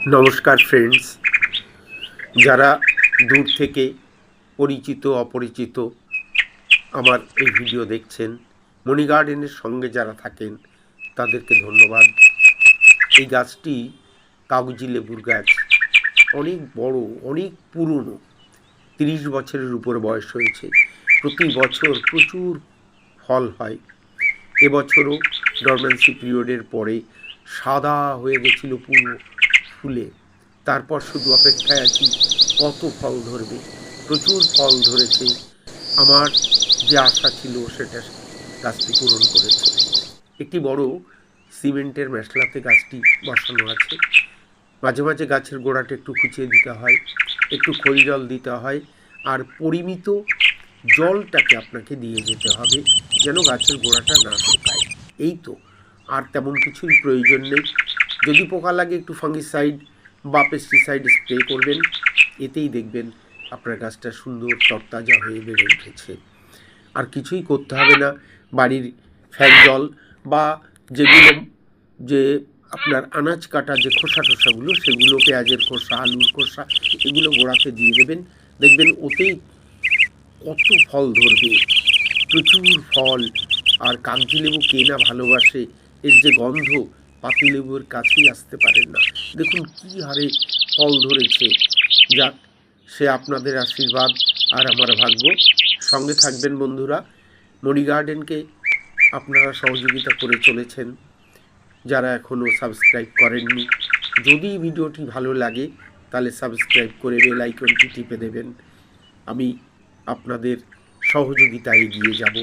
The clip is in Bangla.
নমস্কার ফ্রেন্ডস, যারা দূর থেকে পরিচিত অপরিচিত আমার এই ভিডিও দেখছেন, মনি গার্ডেনের সঙ্গে যারা থাকেন তাদেরকে ধন্যবাদ। এই গাছটি কাগজি লেবুর গাছ, অনেক বড়, অনেক পুরনো, 30 বছরের উপর বয়স হয়েছে। প্রতি বছর প্রচুর ফল হয়। এবছরও ডরম্যান্সি পিরিয়ডের পরে সাদা হয়ে গেছিল পুরো ফুলে। তারপর শুধু অপেক্ষায় আছি কত ফল ধরবে। প্রচুর ফল ধরেছে। আমার যে আশা ছিল সেটা গাছটি পূরণ করেছে। একটি বড় সিমেন্টের মেশলাতে গাছটি বসানো আছে। মাঝে মাঝে গাছের গোড়াটা একটু খুঁচিয়ে দিতে হয়, একটু খোল জল দিতে হয়, আর পরিমিত জলটাকে আপনাকে দিয়ে যেতে হবে যেন গাছের গোড়াটা না শুকায়। এই তো, আর তেমন কিছুর প্রয়োজন নেই। যদি পোকা লাগে একটু ফাঙ্গিসাইড বা পেস্টিসাইড স্প্রে করবেন, এতেই দেখবেন আপনার গাছটা সুন্দর তরতাজা হয়ে বেড়ে উঠেছে। আর কিছুই করতে হবে না। বাড়ির ফ্যান জল বা যেগুলো যে আপনার আনাজ কাটা যে খোসা টোসাগুলো, সেগুলো পেঁয়াজের খোসা, আলুর খোসা, এগুলো গোড়াতে দিয়ে দেবেন। দেখবেন ওতেই কত ফল ধরবে, প্রচুর ফল। আর কাগজি লেবু কে না ভালোবাসে, এর যে গন্ধ, পাতিলেবুর কাছেই আসতে পারেন না। দেখুন কী হারে ফল ধরেছে। যাক, সে আপনাদের আশীর্বাদ আর আমার ভাগ্য। সঙ্গে থাকবেন বন্ধুরা। মনি গার্ডেনকে আপনারা সহযোগিতা করে চলেছেন। যারা এখনও সাবস্ক্রাইব করেননি, যদি ভিডিওটি ভালো লাগে তাহলে সাবস্ক্রাইব করে বেল আইকনটি টিপে দেবেন। আমি আপনাদের সহযোগিতায় এগিয়ে যাব।